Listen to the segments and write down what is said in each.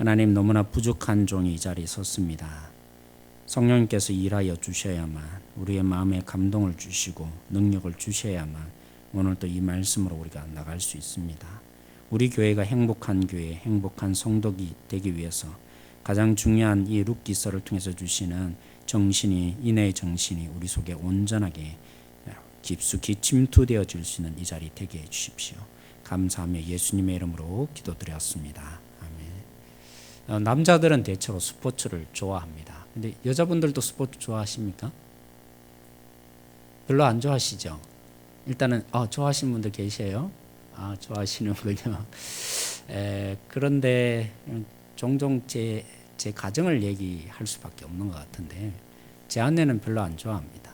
하나님, 너무나 부족한 종이 이 자리에 섰습니다. 성령님께서 일하여 주셔야만, 우리의 마음에 감동을 주시고 능력을 주셔야만 오늘 또 이 말씀으로 우리가 나갈 수 있습니다. 우리 교회가 행복한 교회, 행복한 성도가 되기 위해서 가장 중요한 이 룻기서를 통해서 주시는 정신이, 인내의 정신이 우리 속에 온전하게 깊숙이 침투되어질 수 있는 이 자리 되게 해 주십시오. 감사하며 예수님의 이름으로 기도드렸습니다. 아멘. 남자들은 대체로 스포츠를 좋아합니다. 근데 여자분들도 스포츠 좋아하십니까? 별로 안 좋아하시죠? 일단은 좋아하시는 분들 계세요. 좋아하시는군요. 그런데 종종 제 가정을 얘기할 수밖에 없는 것 같은데, 제 아내는 별로 안 좋아합니다.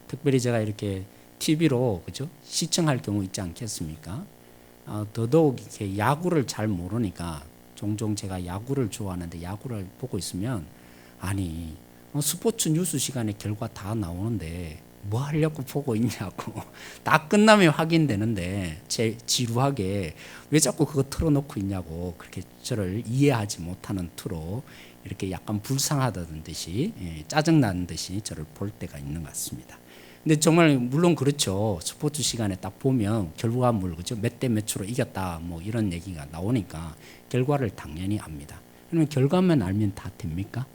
특별히 제가 이렇게 TV로 그죠? 시청할 경우 있지 않겠습니까? 더더욱 이렇게 야구를 잘 모르니까 종종 제가 야구를 좋아하는데, 야구를 보고 있으면 아니 스포츠 뉴스 시간에 결과 다 나오는데 뭐 하려고 보고 있냐고, 다 끝나면 확인되는데 지루하게 왜 자꾸 그거 틀어놓고 있냐고, 그렇게 저를 이해하지 못하는 투로 이렇게 약간 불쌍하다는 듯이, 짜증나는 듯이 저를 볼 때가 있는 것 같습니다. 근데 정말 물론 그렇죠. 스포츠 시간에 딱 보면 결과물, 그죠? 몇 대 몇으로 이겼다 뭐 이런 얘기가 나오니까 결과를 당연히 압니다. 그러면 결과만 알면 다 됩니까?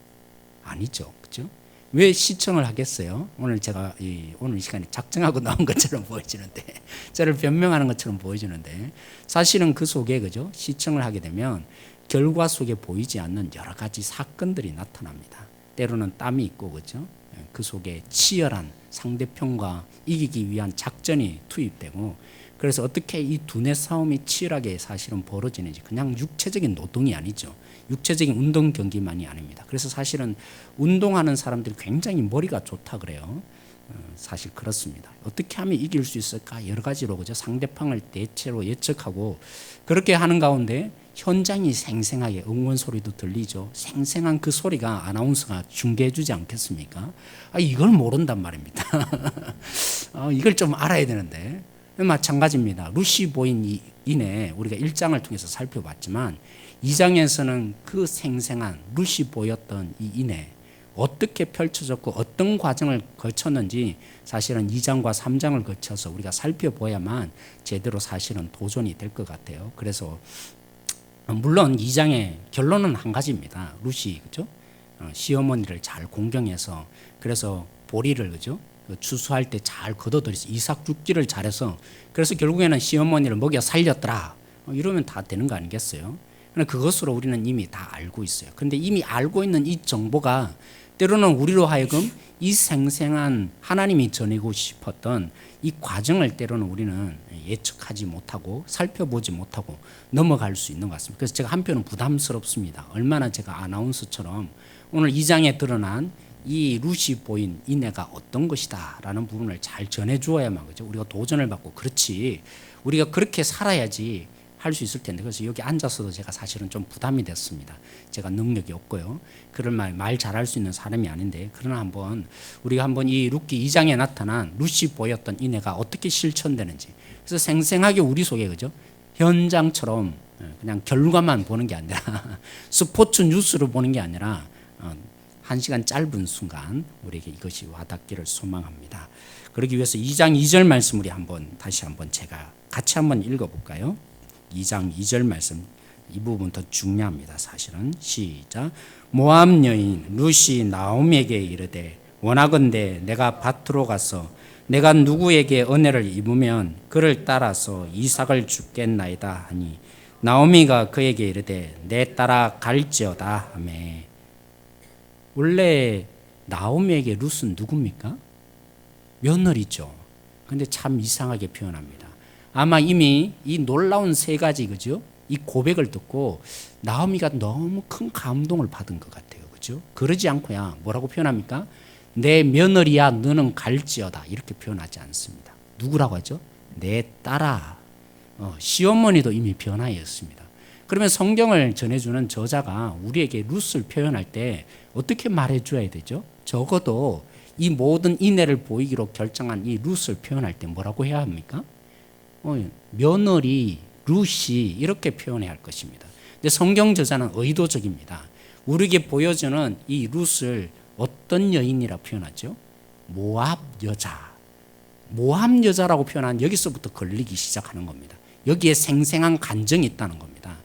아니죠, 그죠? 왜 시청을 하겠어요? 오늘 제가 오늘 이 시간에 작정하고 나온 것처럼 보여지는데, 저를 변명하는 것처럼 보여지는데, 사실은 그 속에 그죠? 시청을 하게 되면 결과 속에 보이지 않는 여러 가지 사건들이 나타납니다. 때로는 땀이 있고 그죠? 그 속에 치열한 상대편과 이기기 위한 작전이 투입되고, 그래서 어떻게 이 두뇌 싸움이 치열하게 사실은 벌어지는지, 그냥 육체적인 노동이 아니죠. 육체적인 운동 경기만이 아닙니다. 그래서 사실은 운동하는 사람들이 굉장히 머리가 좋다 그래요. 사실 그렇습니다. 어떻게 하면 이길 수 있을까 여러 가지로 그죠? 상대방을 대체로 예측하고 그렇게 하는 가운데 현장이 생생하게 응원 소리도 들리죠. 생생한 그 소리가 아나운서가 중계해 주지 않겠습니까? 이걸 모른단 말입니다. 이걸 좀 알아야 되는데, 마찬가지입니다. 루시 보인 인에 우리가 1장을 통해서 살펴봤지만 2장에서는 그 생생한 루시 보였던 이 인에 어떻게 펼쳐졌고 어떤 과정을 거쳤는지 사실은 2장과 3장을 거쳐서 우리가 살펴봐야만 제대로 사실은 도전이 될 것 같아요. 그래서 물론 2장의 결론은 한 가지입니다. 루시 그죠? 시어머니를 잘 공경해서, 그래서 보리를 그죠? 추수할 때 잘 걷어들여서 이삭 죽기를 잘해서, 그래서 결국에는 시어머니를 먹여 살렸더라. 이러면 다 되는 거 아니겠어요? 그것으로 우리는 이미 다 알고 있어요. 그런데 이미 알고 있는 이 정보가 때로는 우리로 하여금 이 생생한 하나님이 전하고 싶었던 이 과정을 때로는 우리는 예측하지 못하고 살펴보지 못하고 넘어갈 수 있는 것 같습니다. 그래서 제가 한편은 부담스럽습니다. 얼마나 제가 아나운서처럼 오늘 2장에 드러난 이 루시 보인 인애가 어떤 것이다 라는 부분을 잘 전해 주어야만 그죠? 우리가 도전을 받고, 그렇지 우리가 그렇게 살아야지 할 수 있을 텐데, 그래서 여기 앉아서도 제가 사실은 좀 부담이 됐습니다. 제가 능력이 없고요. 그런 말 잘할 수 있는 사람이 아닌데, 그러나 우리가 한번 이 룻기 2장에 나타난 루시 보였던 인애가 어떻게 실천되는지, 그래서 생생하게 우리 속에 그죠? 현장처럼 그냥 결과만 보는 게 아니라 스포츠 뉴스로 보는 게 아니라 1시간 짧은 순간 우리에게 이것이 와닿기를 소망합니다. 그러기 위해서 2장 2절 말씀 우리 다시 한번 제가 같이 한번 읽어볼까요? 2장 2절 말씀, 이 부분 더 중요합니다. 사실은 시작. 모압 여인 루시 나오미에게 이르되 원하건대 내가 밭으로 가서 내가 누구에게 은혜를 입으면 그를 따라서 이삭을 주겠나이다 하니 나오미가 그에게 이르되 내 따라 갈지어다 하며. 원래 나오미에게 룻은 누굽니까? 며느리죠. 근데 참 이상하게 표현합니다. 아마 이미 이 놀라운 세 가지 그죠? 이 고백을 듣고 나오미가 너무 큰 감동을 받은 것 같아요. 그죠? 그러지 않고야 뭐라고 표현합니까? 내 며느리야 너는 갈지어다 이렇게 표현하지 않습니다. 누구라고 하죠? 내 딸아. 시어머니도 이미 변화였습니다. 그러면 성경을 전해주는 저자가 우리에게 룻을 표현할 때 어떻게 말해줘야 되죠? 적어도 이 모든 인애를 보이기로 결정한 이 룻을 표현할 때 뭐라고 해야 합니까? 며느리 룻이 이렇게 표현해야 할 것입니다. 근데 성경 저자는 의도적입니다. 우리에게 보여주는 이 룻을 어떤 여인이라 표현하죠? 모압 여자. 모압 여자라고 표현한 여기서부터 걸리기 시작하는 겁니다. 여기에 생생한 간정이 있다는 겁니다.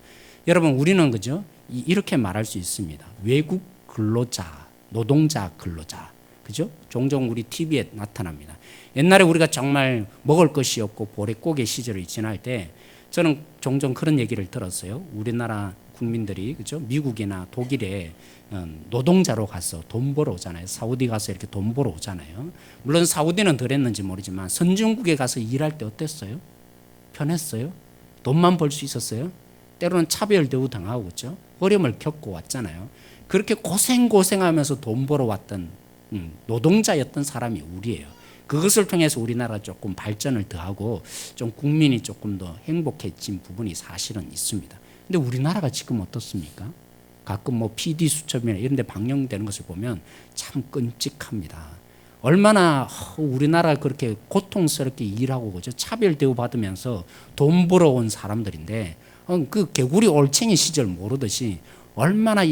여러분 우리는 그죠? 이렇게 말할 수 있습니다. 외국 근로자, 노동자 근로자. 그죠? 종종 우리 TV에 나타납니다. 옛날에 우리가 정말 먹을 것이 없고 보릿고개 시절을 지날 때 저는 종종 그런 얘기를 들었어요. 우리나라 국민들이 그죠? 미국이나 독일에 노동자로 가서 돈 벌어 오잖아요. 사우디 가서 이렇게 돈 벌어 오잖아요. 물론 사우디는 덜했는지 모르지만 선진국에 가서 일할 때 어땠어요? 편했어요? 돈만 벌 수 있었어요? 때로는 차별 대우 당하고 그죠? 어려움을 겪고 왔잖아요. 그렇게 고생하면서 돈 벌어 왔던 노동자였던 사람이 우리예요. 그것을 통해서 우리나라가 조금 발전을 더하고 좀 국민이 조금 더 행복해진 부분이 사실은 있습니다. 근데 우리나라가 지금 어떻습니까? 가끔 뭐 PD 수첩이나 이런 데 방영되는 것을 보면 참 끔찍합니다. 얼마나 우리나라 그렇게 고통스럽게 일하고 그죠? 차별 대우 받으면서 돈 벌어온 사람들인데 그 개구리 올챙이 시절 모르듯이 얼마나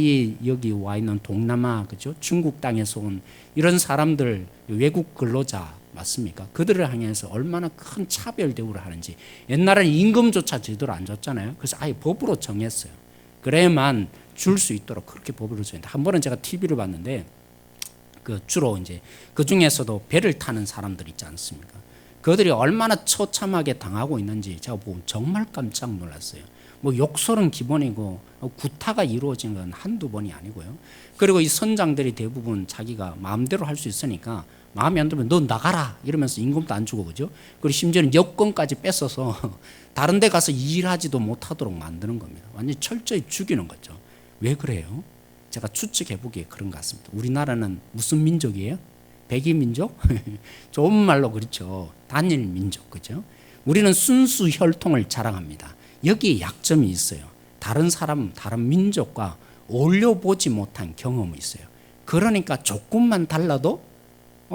여기 와 있는 동남아 그죠? 중국 땅에서 온 이런 사람들 외국 근로자 맞습니까? 그들을 향해서 얼마나 큰 차별 대우를 하는지. 옛날에는 임금조차 제대로 안 줬잖아요. 그래서 아예 법으로 정했어요. 그래야만 줄 수 있도록 그렇게 법으로 정했는데 한 번은 제가 TV를 봤는데 그 주로 이제 그 중에서도 배를 타는 사람들 있지 않습니까? 그들이 얼마나 처참하게 당하고 있는지 제가 보고 정말 깜짝 놀랐어요. 뭐 욕설은 기본이고 구타가 이루어진 건 한두 번이 아니고요. 그리고 이 선장들이 대부분 자기가 마음대로 할 수 있으니까 마음에 안 들면 너 나가라 이러면서 임금도 안 주고 그죠? 그리고 심지어는 여권까지 뺏어서 다른 데 가서 일하지도 못하도록 만드는 겁니다. 완전히 철저히 죽이는 거죠. 왜 그래요? 제가 추측해 보기에 그런 것 같습니다. 우리나라는 무슨 민족이에요? 백인 민족? 좋은 말로 그렇죠. 단일 민족 그죠? 우리는 순수 혈통을 자랑합니다. 여기에 약점이 있어요. 다른 사람, 다른 민족과 어울려보지 못한 경험이 있어요. 그러니까 조금만 달라도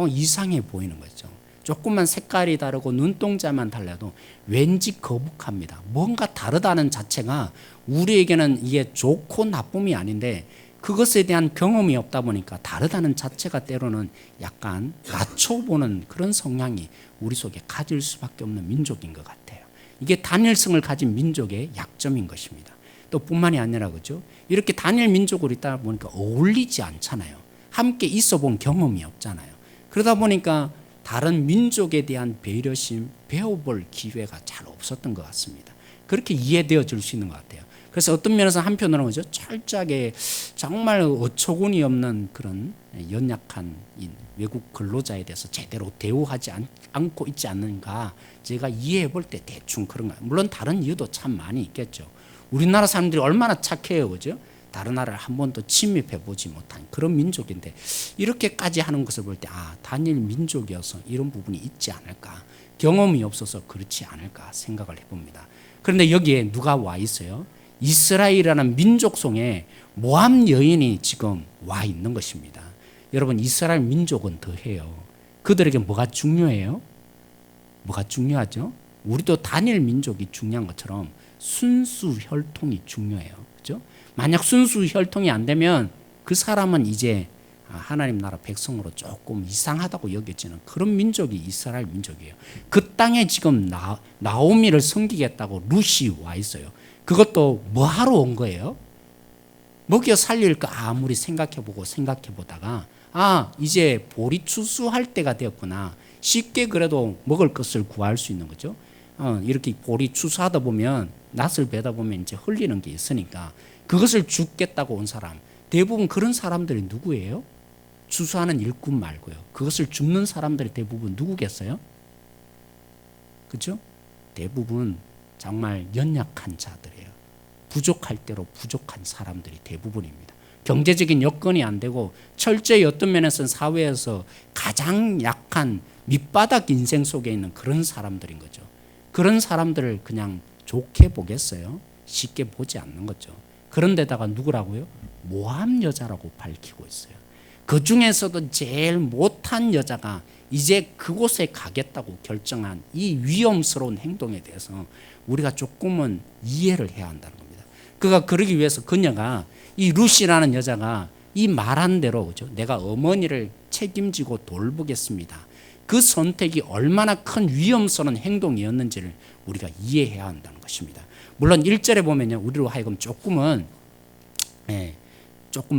이상해 보이는 거죠. 조금만 색깔이 다르고 눈동자만 달라도 왠지 거북합니다. 뭔가 다르다는 자체가 우리에게는 이게 좋고 나쁨이 아닌데 그것에 대한 경험이 없다 보니까 다르다는 자체가 때로는 약간 낮춰보는 그런 성향이 우리 속에 가질 수밖에 없는 민족인 것 같아요. 이게 단일성을 가진 민족의 약점인 것입니다. 또 뿐만이 아니라 그죠? 이렇게 단일 민족으로 있다 보니까 어울리지 않잖아요. 함께 있어 본 경험이 없잖아요. 그러다 보니까 다른 민족에 대한 배려심, 배워볼 기회가 잘 없었던 것 같습니다. 그렇게 이해되어 줄 수 있는 것 같아요. 그래서 어떤 면에서 한편으로는 그죠? 철저하게 정말 어처구니 없는 그런 연약한 외국 근로자에 대해서 제대로 대우하지 않고 있지 않는가 제가 이해해 볼 때 대충 그런가. 물론 다른 이유도 참 많이 있겠죠. 우리나라 사람들이 얼마나 착해요, 그죠? 다른 나라를 한 번도 침입해 보지 못한 그런 민족인데 이렇게까지 하는 것을 볼 때 단일 민족이어서 이런 부분이 있지 않을까, 경험이 없어서 그렇지 않을까 생각을 해봅니다. 그런데 여기에 누가 와 있어요? 이스라엘이라는 민족송에 모압 여인이 지금 와 있는 것입니다. 여러분 이스라엘 민족은 더해요. 그들에게 뭐가 중요해요? 뭐가 중요하죠? 우리도 단일 민족이 중요한 것처럼 순수 혈통이 중요해요. 그죠? 만약 순수 혈통이 안 되면 그 사람은 이제 하나님 나라 백성으로 조금 이상하다고 여겨지는 그런 민족이 이스라엘 민족이에요. 그 땅에 지금 나오미를 섬기겠다고 룻이 와 있어요. 그것도 뭐 하러 온 거예요? 먹여 살릴까 아무리 생각해보다가 이제 보리 추수할 때가 되었구나. 쉽게 그래도 먹을 것을 구할 수 있는 거죠. 이렇게 보리 추수하다 보면 낫을 베다 보면 이제 흘리는 게 있으니까 그것을 줍겠다고 온 사람, 대부분 그런 사람들이 누구예요? 추수하는 일꾼 말고요. 그것을 줍는 사람들이 대부분 누구겠어요? 그렇죠? 대부분 정말 연약한 자들이에요. 부족할 대로 부족한 사람들이 대부분입니다. 경제적인 여건이 안 되고 철저히 어떤 면에서는 사회에서 가장 약한 밑바닥 인생 속에 있는 그런 사람들인 거죠. 그런 사람들을 그냥 좋게 보겠어요? 쉽게 보지 않는 거죠. 그런데다가 누구라고요? 모압 여자라고 밝히고 있어요. 그 중에서도 제일 못한 여자가 이제 그곳에 가겠다고 결정한 이 위험스러운 행동에 대해서 우리가 조금은 이해를 해야 한다는 겁니다. 그가 그러기 위해서 그녀가 이 룻이라는 여자가 이 말한 대로 그죠? 내가 어머니를 책임지고 돌보겠습니다. 그 선택이 얼마나 큰 위험스러운 행동이었는지를 우리가 이해해야 한다는 것입니다. 물론 1절에 보면요, 우리로 하여금 조금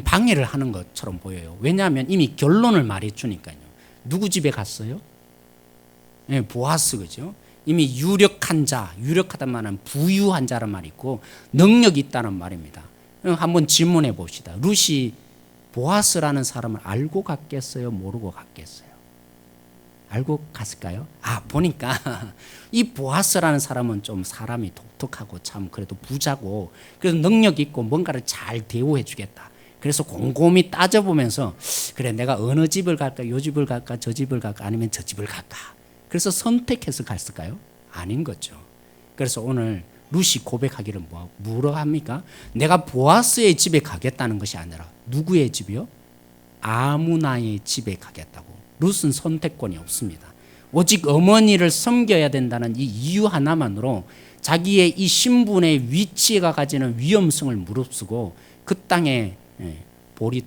방해를 하는 것처럼 보여요. 왜냐하면 이미 결론을 말해주니까요. 누구 집에 갔어요? 보아스, 그죠? 이미 유력한 자, 유력하단 말은 부유한 자란 말이 있고 능력이 있다는 말입니다. 한번 질문해 봅시다. 룻이 보아스라는 사람을 알고 갔겠어요? 모르고 갔겠어요? 알고 갔을까요? 보니까 이 보아스라는 사람은 좀 사람이 독특하고 참 그래도 부자고 그래서 능력 있고 뭔가를 잘 대우해 주겠다. 그래서 곰곰이 따져보면서 그래, 내가 어느 집을 갈까? 요 집을 갈까? 저 집을 갈까? 아니면 저 집을 갈까? 그래서 선택해서 갔을까요? 아닌 거죠. 그래서 오늘 룻이 고백하기를 뭐라 합니까? 내가 보아스의 집에 가겠다는 것이 아니라 누구의 집이요? 아무나의 집에 가겠다고. 룻은 선택권이 없습니다. 오직 어머니를 섬겨야 된다는 이 이유 하나만으로 자기의 이 신분의 위치가 가지는 위험성을 무릅쓰고 그 땅에 보리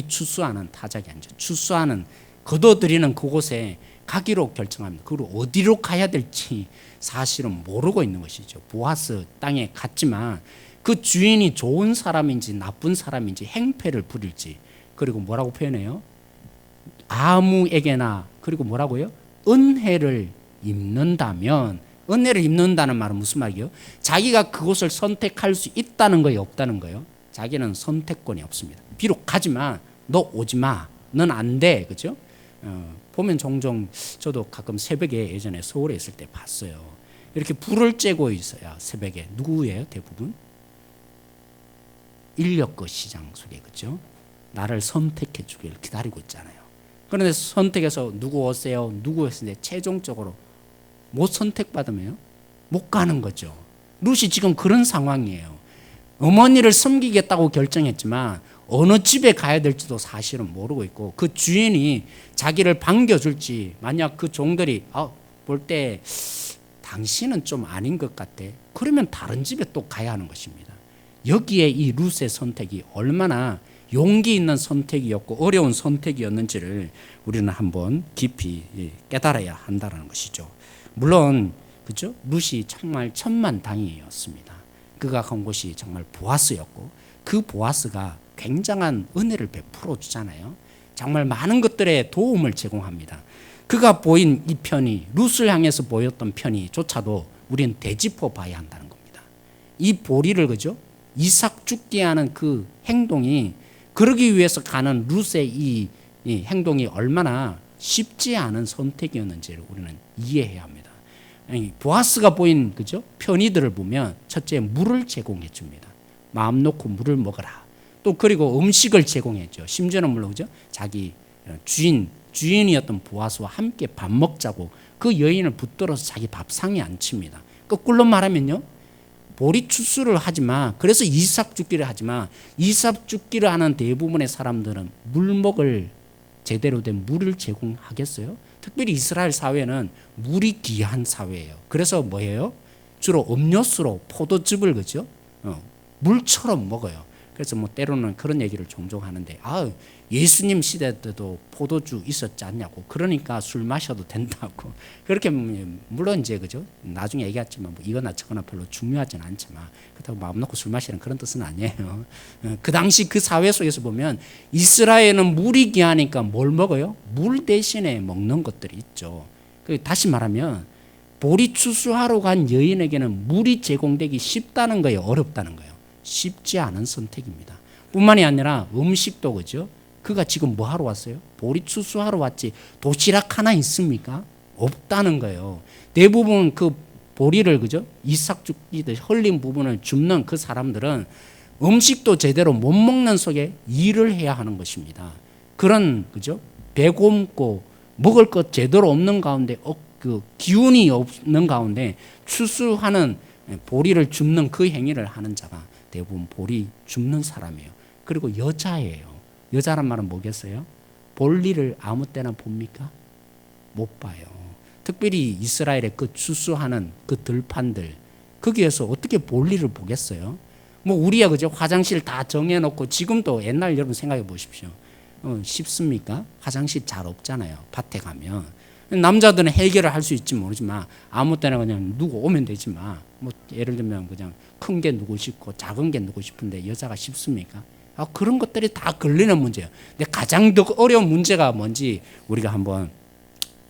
추수하는 타작이 아니죠. 추수하는 거둬들이는 그곳에 가기로 결정합니다. 그리고 어디로 가야 될지 사실은 모르고 있는 것이죠. 보아스 땅에 갔지만 그 주인이 좋은 사람인지 나쁜 사람인지 행패를 부릴지, 그리고 뭐라고 표현해요? 아무에게나, 그리고 뭐라고요? 은혜를 입는다면, 은혜를 입는다는 말은 무슨 말이에요? 자기가 그곳을 선택할 수 있다는 거예요, 없다는 거예요? 자기는 선택권이 없습니다. 비록 가지만 너 오지 마, 넌 안 돼, 그죠? 보면 종종 저도 가끔 새벽에 예전에 서울에 있을 때 봤어요. 이렇게 불을 쬐고 있어요, 새벽에. 누구예요, 대부분? 인력거 시장 속에, 그죠? 나를 선택해 주길 기다리고 있잖아요. 그런데 선택해서 누구 오세요? 누구 오세요? 최종적으로 못 선택받으면 못 가는 거죠. 룻이 지금 그런 상황이에요. 어머니를 섬기겠다고 결정했지만 어느 집에 가야 될지도 사실은 모르고 있고, 그 주인이 자기를 반겨줄지, 만약 그 종들이 볼 때 당신은 좀 아닌 것 같아, 그러면 다른 집에 또 가야 하는 것입니다. 여기에 이 룻의 선택이 얼마나 용기 있는 선택이었고 어려운 선택이었는지를 우리는 한번 깊이 깨달아야 한다는 것이죠. 물론 그죠? 룻이 정말 천만다행이었습니다. 그가 간 곳이 정말 보아스였고, 그 보아스가 굉장한 은혜를 베풀어 주잖아요. 정말 많은 것들에 도움을 제공합니다. 그가 보인 이 편이, 룻을 향해서 보였던 편이조차도 우리는 되짚어 봐야 한다는 겁니다. 이 보리를, 그죠? 이삭 죽게 하는 그 행동이, 그러기 위해서 가는 룻의 이 행동이 얼마나 쉽지 않은 선택이었는지를 우리는 이해해야 합니다. 보아스가 보인, 그죠? 편의들을 보면 첫째, 물을 제공해 줍니다. 마음 놓고 물을 먹어라. 또 그리고 음식을 제공했죠. 심지어는 물론, 그죠? 자기 주인이었던 보아스와 함께 밥 먹자고 그 여인을 붙들어서 자기 밥상에 앉힙니다. 거꾸로 말하면요, 보리 추수를 하지만, 그래서 이삭 죽기를 하지만, 이삭 죽기를 하는 대부분의 사람들은 물 먹을 제대로 된 물을 제공하겠어요? 특별히 이스라엘 사회는 물이 귀한 사회예요. 그래서 뭐예요? 주로 음료수로 포도즙을, 그죠? 물처럼 먹어요. 그래서 뭐 때로는 그런 얘기를 종종 하는데, 예수님 시대 때도 포도주 있었지 않냐고, 그러니까 술 마셔도 된다고, 그렇게, 물론 이제, 그죠? 나중에 얘기했지만 뭐 이거나 저거나 별로 중요하진 않지만, 그렇다고 마음 놓고 술 마시는 그런 뜻은 아니에요. 그 당시 그 사회 속에서 보면 이스라엘은 물이 귀하니까 뭘 먹어요? 물 대신에 먹는 것들이 있죠. 다시 말하면 보리 추수하러 간 여인에게는 물이 제공되기 쉽다는 거예요, 어렵다는 거예요? 쉽지 않은 선택입니다. 뿐만이 아니라 음식도, 그죠? 그가 지금 뭐 하러 왔어요? 보리 추수하러 왔지 도시락 하나 있습니까? 없다는 거예요. 대부분 그 보리를, 그죠? 이삭 죽기듯 흘린 부분을 줍는 그 사람들은 음식도 제대로 못 먹는 속에 일을 해야 하는 것입니다. 그런, 그죠? 배고프고 먹을 것 제대로 없는 가운데, 그 기운이 없는 가운데 추수하는 보리를 줍는 그 행위를 하는 자가 대부분 보리 줍는 사람이에요. 그리고 여자예요. 여자란 말은 뭐겠어요? 볼일을 아무 때나 봅니까? 못 봐요. 특별히 이스라엘의 그 추수하는 그 들판들, 거기에서 어떻게 볼일을 보겠어요? 뭐 우리야 그죠? 화장실 다 정해놓고 지금도 옛날 여러분 생각해 보십시오. 쉽습니까? 화장실 잘 없잖아요. 밭에 가면 남자들은 해결을 할 수 있지 모르지만 아무 때나 그냥 누구 오면 되지만 뭐 예를 들면 그냥 큰 게 누구 싶고 작은 게 누구 싶은데 여자가 쉽습니까? 그런 것들이 다 걸리는 문제예요. 근데 가장 더 어려운 문제가 뭔지 우리가 한번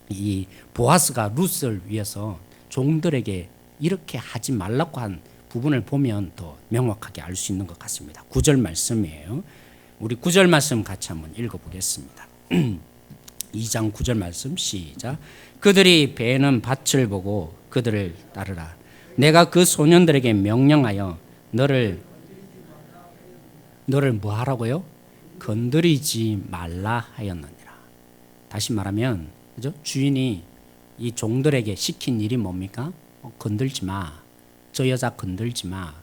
이 보아스가 룻을 위해서 종들에게 이렇게 하지 말라고 한 부분을 보면 더 명확하게 알 수 있는 것 같습니다. 9절 말씀이에요. 우리 9절 말씀 같이 한번 읽어보겠습니다. 2장 9절 말씀 시작. 그들이 베는 밭을 보고 그들을 따르라. 내가 그 소년들에게 명령하여 너를 뭐 하라고요? 건드리지 말라 하였느니라. 다시 말하면 그죠? 주인이 이 종들에게 시킨 일이 뭡니까? 건들지 마. 저 여자 건들지 마.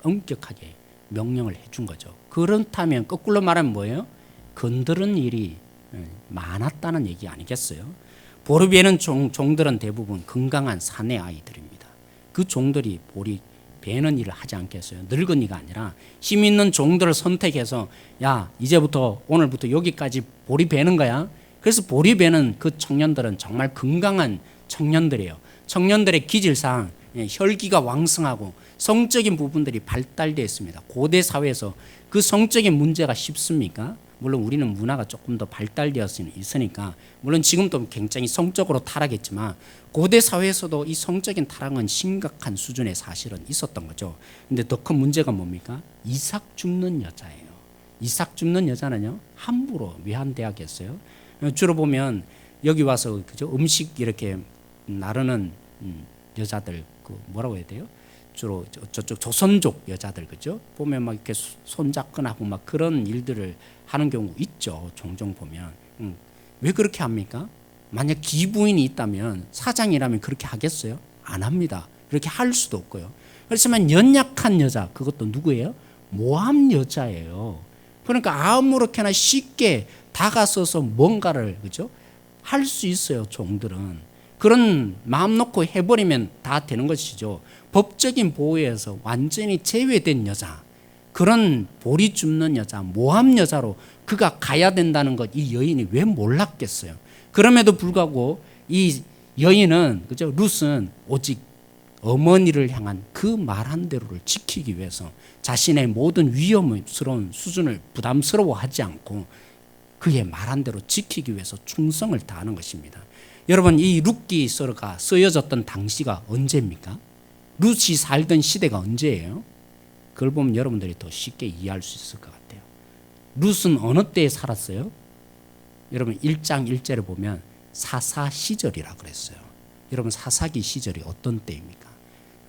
엄격하게 명령을 해준 거죠. 그렇다면 거꾸로 말하면 뭐예요? 건드는 일이 많았다는 얘기 아니겠어요? 보르비에는 종들은 대부분 건강한 사내 아이들입니다. 그 종들이 보리 베는 일을 하지 않겠어요? 늙은이가 아니라 힘 있는 종들을 선택해서 야 이제부터 오늘부터 여기까지 보리 베는 거야. 그래서 보리 베는 그 청년들은 정말 건강한 청년들이에요. 청년들의 기질상 혈기가 왕성하고 성적인 부분들이 발달되어 있습니다. 고대 사회에서 그 성적인 문제가 쉽습니까? 물론 우리는 문화가 조금 더 발달되어 있으니까 물론 지금도 굉장히 성적으로 타락했지만 고대 사회에서도 이 성적인 타락은 심각한 수준의 사실은 있었던 거죠. 근데 더 큰 문제가 뭡니까? 이삭 줍는 여자예요. 이삭 줍는 여자는요 함부로 외환대하겠어요. 주로 보면 여기 와서 그죠 음식 이렇게 나르는 여자들 그 뭐라고 해야 돼요? 주로 저쪽 조선족 여자들 그죠? 보면 막 이렇게 손잡근하고 막 그런 일들을 하는 경우 있죠. 종종 보면 왜 그렇게 합니까? 만약 기부인이 있다면 사장이라면 그렇게 하겠어요? 안 합니다. 그렇게 할 수도 없고요. 그렇지만 연약한 여자 그것도 누구예요? 모함 여자예요. 그러니까 아무렇게나 쉽게 다가서서 뭔가를 그죠? 할 수 있어요. 종들은 그런 마음 놓고 해버리면 다 되는 것이죠. 법적인 보호에서 완전히 제외된 여자, 그런 보리 줍는 여자, 모함 여자로 그가 가야 된다는 것 이 여인이 왜 몰랐겠어요. 그럼에도 불구하고 이 여인은 그죠? 룻은 오직 어머니를 향한 그 말한 대로를 지키기 위해서 자신의 모든 위험스러운 수준을 부담스러워하지 않고 그의 말한 대로 지키기 위해서 충성을 다하는 것입니다. 여러분 이 룻기서가 쓰여졌던 당시가 언제입니까? 룻이 살던 시대가 언제예요? 그걸 보면 여러분들이 더 쉽게 이해할 수 있을 것 같아요. 룻은 어느 때에 살았어요? 여러분 1장 1절에 보면 사사 시절이라 그랬어요. 여러분 사사기 시절이 어떤 때입니까?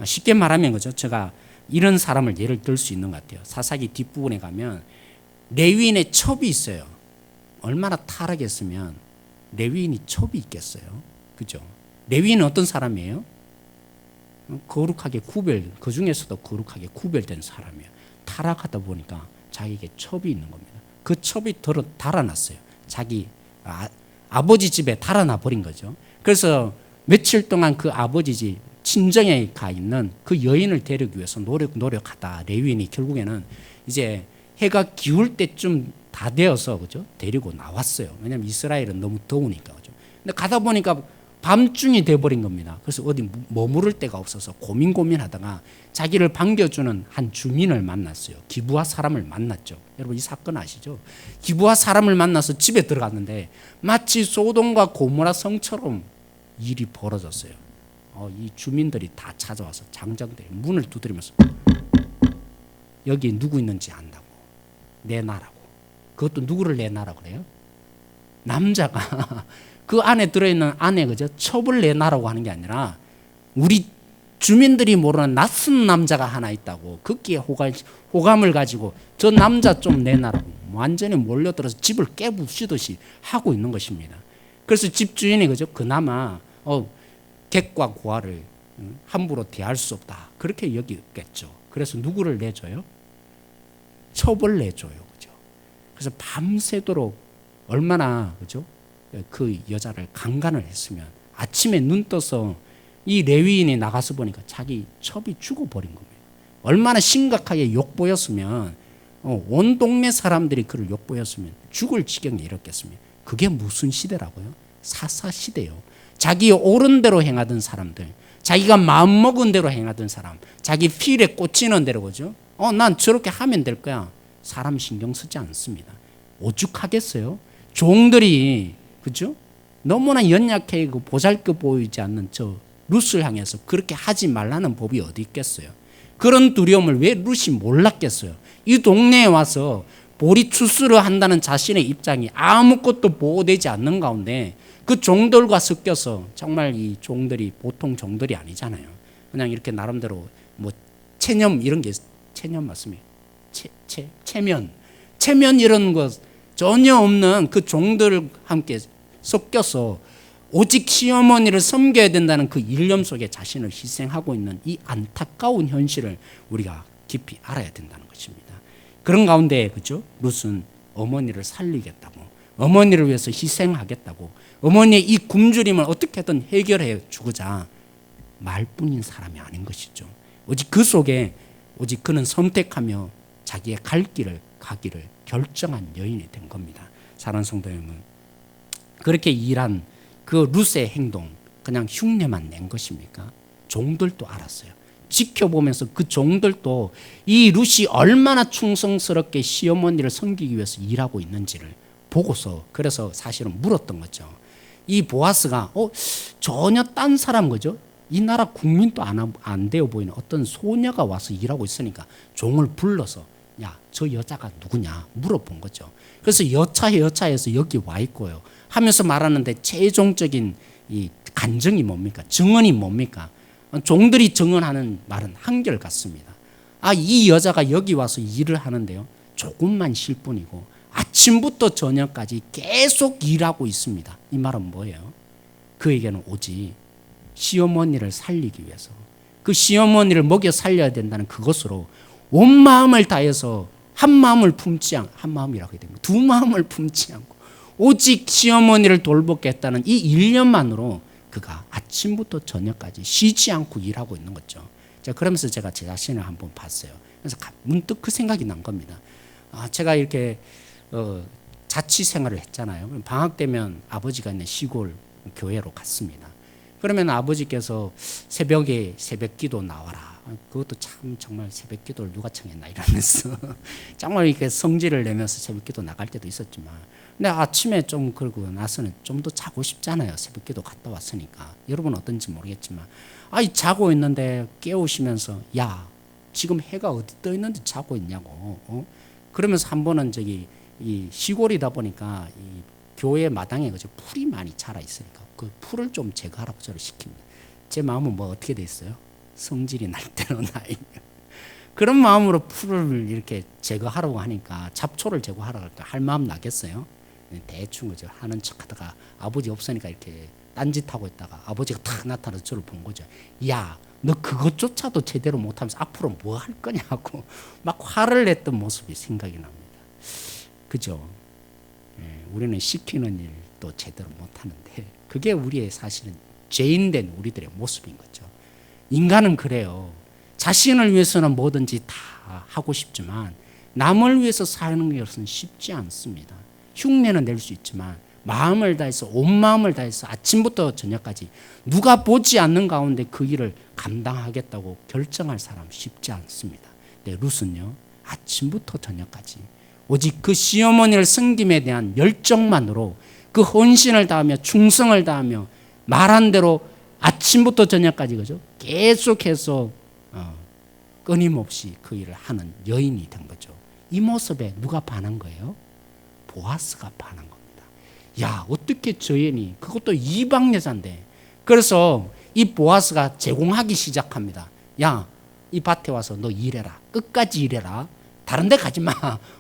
쉽게 말하면 그죠? 제가 이런 사람을 예를 들 수 있는 것 같아요. 사사기 뒷부분에 가면 레위인의 첩이 있어요. 얼마나 타락했으면 레위인이 첩이 있겠어요. 그죠? 레위인은 어떤 사람이에요? 거룩하게 그 중에서도 거룩하게 구별된 사람이에요. 타락하다 보니까 자기에게 첩이 있는 겁니다. 그 첩이 달아났어요. 자기 아버지 집에 달아나 버린 거죠. 그래서 며칠 동안 그 아버지 집 친정에 가 있는 그 여인을 데리기 위해서 노력하다 레위인이 결국에는 이제 해가 기울 때쯤 다 되어서 그죠? 데리고 나왔어요. 왜냐하면 이스라엘은 너무 더우니까 그죠. 근데 가다 보니까 밤중이 돼버린 겁니다. 그래서 어디 머무를 데가 없어서 고민하다가 자기를 반겨주는 한 주민을 만났어요. 기브아 사람을 만났죠. 여러분 이 사건 아시죠? 기브아 사람을 만나서 집에 들어갔는데 마치 소돔과 고모라 성처럼 일이 벌어졌어요. 이 주민들이 다 찾아와서 장정들이 문을 두드리면서 여기 누구 있는지 안다고 내놔라고. 그것도 누구를 내놔라고 그래요? 남자가 그 안에 들어있는 아내 그죠? 첩을 내놔라고 하는 게 아니라 우리 주민들이 모르는 낯선 남자가 하나 있다고 거기에 호감을 가지고 저 남자 좀 내놔라고 완전히 몰려들어서 집을 깨부수듯이 하고 있는 것입니다. 그래서 집주인이 그죠? 그나마 객과 고아를 함부로 대할 수 없다 그렇게 여기겠죠. 그래서 누구를 내줘요? 첩을 내줘요. 그죠? 그래서 밤새도록 얼마나 그죠? 그 여자를 강간을 했으면 아침에 눈 떠서 이 레위인이 나가서 보니까 자기 첩이 죽어버린 겁니다. 얼마나 심각하게 욕보였으면 온 동네 사람들이 그를 욕보였으면 죽을 지경에 이르겠습니까? 그게 무슨 시대라고요? 사사시대요. 자기 옳은 대로 행하던 사람들, 자기가 마음먹은 대로 행하던 사람, 자기 필에 꽂히는 대로 그죠? 난 저렇게 하면 될 거야. 사람 신경 쓰지 않습니다. 오죽하겠어요? 종들이 그죠? 너무나 연약해 보잘것 보이지 않는 저 룻을 향해서 그렇게 하지 말라는 법이 어디 있겠어요? 그런 두려움을 왜 룻이 몰랐겠어요? 이 동네에 와서 보리추수를 한다는 자신의 입장이 아무것도 보호되지 않는 가운데 그 종들과 섞여서 정말 이 종들이 보통 종들이 아니잖아요. 그냥 이렇게 나름대로 뭐 체념 이런 게 체념 맞습니까? 체면 이런 것 전혀 없는 그 종들 함께 섞여서 오직 시어머니를 섬겨야 된다는 그 일념 속에 자신을 희생하고 있는 이 안타까운 현실을 우리가 깊이 알아야 된다는 것입니다. 그런 가운데 그죠? 룻은 어머니를 살리겠다고, 어머니를 위해서 희생하겠다고, 어머니의 이 굶주림을 어떻게든 해결해 주고자 말뿐인 사람이 아닌 것이죠. 오직 그 속에 오직 그는 선택하며 자기의 갈 길을 가기를 결정한 여인이 된 겁니다. 사랑하는 성도 여러분, 그렇게 일한 그 룻의 행동 그냥 흉내만 낸 것입니까? 종들도 알았어요. 지켜보면서 그 종들도 이 룻이 얼마나 충성스럽게 시어머니를 섬기기 위해서 일하고 있는지를 보고서 그래서 사실은 물었던 거죠. 이 보아스가 전혀 딴 사람 거죠. 이 나라 국민도 안 되어 보이는 어떤 소녀가 와서 일하고 있으니까 종을 불러서 야, 저 여자가 누구냐 물어본 거죠. 그래서 여차해서 여기 와 있고요 하면서 말하는데 최종적인 이 간증이 뭡니까? 증언이 뭡니까? 종들이 증언하는 말은 한결같습니다. 이 여자가 여기 와서 일을 하는데요 조금만 쉴 뿐이고 아침부터 저녁까지 계속 일하고 있습니다. 이 말은 뭐예요? 그에게는 오직 시어머니를 살리기 위해서 그 시어머니를 먹여 살려야 된다는 그것으로 온 마음을 다해서 한 마음이라고 해야 됩니다. 두 마음을 품지 않고 오직 시어머니를 돌보겠다는 이 일념만으로 그가 아침부터 저녁까지 쉬지 않고 일하고 있는 거죠. 그러면서 제가 제 자신을 한번 봤어요. 그래서 문득 그 생각이 난 겁니다. 제가 이렇게 자취 생활을 했잖아요. 방학 되면 아버지가 있는 시골 교회로 갔습니다. 그러면 아버지께서 새벽에 새벽기도 나와라. 그것도 참 정말 새벽기도를 누가 청했나 이러면서 정말 이렇게 성질을 내면서 새벽기도 나갈 때도 있었지만, 근데 아침에 좀 그러고 나서는 좀 더 자고 싶잖아요. 새벽기도 갔다 왔으니까. 여러분 어떤지 모르겠지만, 자고 있는데 깨우시면서 야, 지금 해가 어디 떠 있는데 자고 있냐고. 그러면서 한 번은 이 시골이다 보니까 이 교회 마당에 그저 풀이 많이 자라 있으니까 그 풀을 좀 제거하라고 저를 시킵니다. 제 마음은 뭐 어떻게 돼 있어요? 성질이 날 대로 나이면 그런 마음으로 풀을 이렇게 제거하라고 하니까 잡초를 제거하라고 할 마음 나겠어요? 대충 그저 하는 척하다가 아버지 없으니까 이렇게 딴짓하고 있다가 아버지가 탁 나타나서 저를 본 거죠. 야, 너 그것조차도 제대로 못하면서 앞으로 뭐 할 거냐고 막 화를 냈던 모습이 생각이 납니다. 그죠? 우리는 시키는 일도 제대로 못하는데 그게 우리의 사실은 죄인된 우리들의 모습인 거죠. 인간은 그래요. 자신을 위해서는 뭐든지 다 하고 싶지만 남을 위해서 사는 것은 쉽지 않습니다. 흉내는 낼 수 있지만 마음을 다해서 온 마음을 다해서 아침부터 저녁까지 누가 보지 않는 가운데 그 일을 감당하겠다고 결정할 사람 쉽지 않습니다. 근데 룻은요 아침부터 저녁까지 오직 그 시어머니를 섬김에 대한 열정만으로 그 헌신을 다하며 충성을 다하며 말한 대로 아침부터 저녁까지 그죠? 계속해서 끊임없이 그 일을 하는 여인이 된 거죠. 이 모습에 누가 반한 거예요? 보아스가 반한 겁니다. 야, 어떻게 저 여인이, 그것도 이방 여자인데. 그래서 이 보아스가 제공하기 시작합니다. 야, 이 밭에 와서 너 일해라. 끝까지 일해라. 다른 데 가지 마.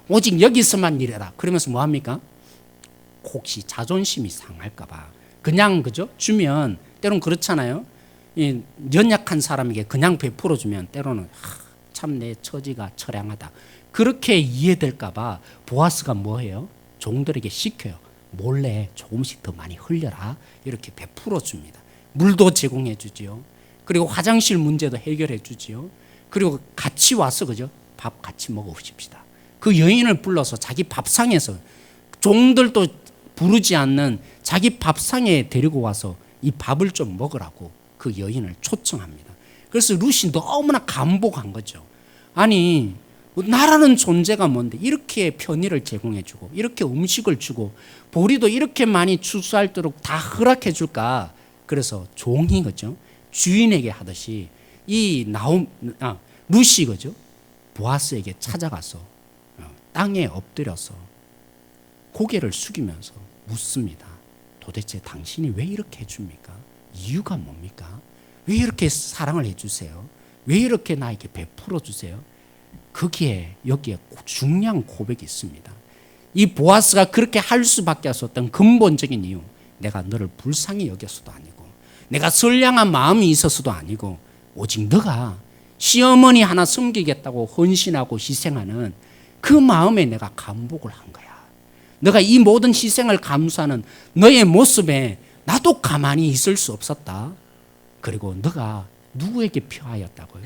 오직 여기서만 일해라. 그러면서 뭐 합니까? 혹시 자존심이 상할까 봐 그냥 그죠? 주면 때로는 그렇잖아요. 이 연약한 사람에게 그냥 베풀어 주면 때로는 참 내 처지가 처량하다. 그렇게 이해될까 봐 보아스가 뭐 해요? 종들에게 시켜요. 몰래 조금씩 더 많이 흘려라. 이렇게 베풀어 줍니다. 물도 제공해 주지요. 그리고 화장실 문제도 해결해 주지요. 그리고 같이 와서 그죠? 밥 같이 먹으십시다. 그 여인을 불러서 자기 밥상에서 종들도 부르지 않는 자기 밥상에 데리고 와서 이 밥을 좀 먹으라고 그 여인을 초청합니다. 그래서 룻이 너무나 감복한 거죠. 아니 나라는 존재가 뭔데 이렇게 편의를 제공해주고 이렇게 음식을 주고 보리도 이렇게 많이 추수할도록 다 허락해 줄까. 그래서 종이 그죠? 주인에게 하듯이 룻이 그죠? 보아스에게 찾아가서 땅에 엎드려서 고개를 숙이면서 묻습니다. 도대체 당신이 왜 이렇게 해줍니까? 이유가 뭡니까? 왜 이렇게 사랑을 해주세요? 왜 이렇게 나에게 베풀어 주세요? 여기에 중요한 고백이 있습니다. 이 보아스가 그렇게 할 수밖에 없었던 근본적인 이유, 내가 너를 불쌍히 여겨서도 아니고 내가 선량한 마음이 있어서도 아니고 오직 너가 시어머니 하나 섬기겠다고 헌신하고 희생하는 그 마음에 내가 감복을 한 거야. 너가 이 모든 희생을 감수하는 너의 모습에 나도 가만히 있을 수 없었다. 그리고 너가 누구에게 피하였다고요?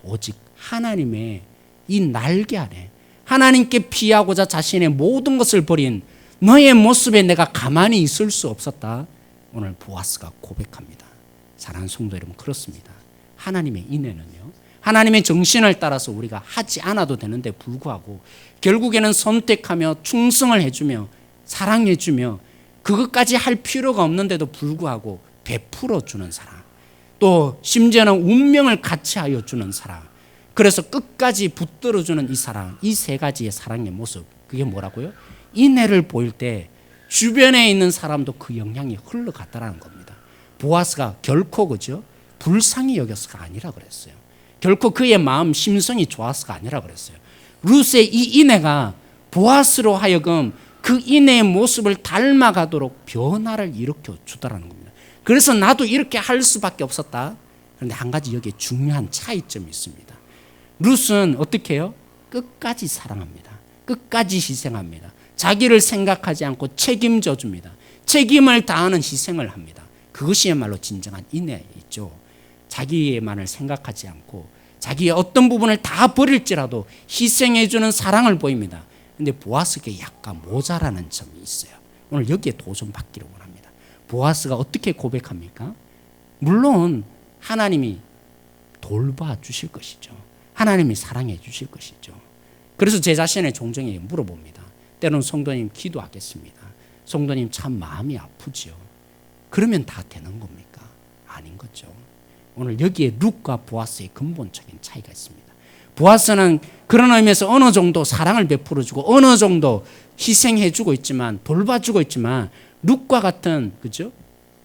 오직 하나님의 이 날개 아래 하나님께 피하고자 자신의 모든 것을 버린 너의 모습에 내가 가만히 있을 수 없었다. 오늘 보아스가 고백합니다. 사랑하는 성도 여러분, 그렇습니다. 하나님의 인애는요, 하나님의 정신을 따라서 우리가 하지 않아도 되는데 불구하고 결국에는 선택하며 충성을 해주며 사랑해주며 그것까지 할 필요가 없는데도 불구하고 베풀어 주는 사랑, 또 심지어는 운명을 같이 하여 주는 사랑, 그래서 끝까지 붙들어 주는 이 사랑, 이 세 가지의 사랑의 모습, 그게 뭐라고요? 인애를 보일 때 주변에 있는 사람도 그 영향이 흘러갔다라는 겁니다. 보아스가 결코 그죠? 불쌍히 여겨서가 아니라 그랬어요. 결코 그의 마음 심성이 좋아서가 아니라 그랬어요. 룻의 이 인애가 보아스로 하여금 그 인애의 모습을 닮아가도록 변화를 일으켜 주더라는 겁니다. 그래서 나도 이렇게 할 수밖에 없었다. 그런데 한 가지 여기에 중요한 차이점이 있습니다. 룻은 어떻게 해요? 끝까지 사랑합니다. 끝까지 희생합니다. 자기를 생각하지 않고 책임져 줍니다. 책임을 다하는 희생을 합니다. 그것이야말로 진정한 인애이죠. 자기만을 생각하지 않고 자기의 어떤 부분을 다 버릴지라도 희생해 주는 사랑을 보입니다. 그런데 보아스에게 약간 모자라는 점이 있어요. 오늘 여기에 도전받기를 원합니다. 보아스가 어떻게 고백합니까? 물론 하나님이 돌봐 주실 것이죠. 하나님이 사랑해 주실 것이죠. 그래서 제 자신의 종종에게 물어봅니다. 때로는 성도님 기도하겠습니다. 성도님 참 마음이 아프지요. 그러면 다 되는 겁니까? 아닌 거죠. 오늘 여기에 룻과 보아스의 근본적인 차이가 있습니다. 보아스는 그런 의미에서 어느 정도 사랑을 베풀어주고 어느 정도 희생해주고 있지만, 돌봐주고 있지만, 룻과 같은 그죠?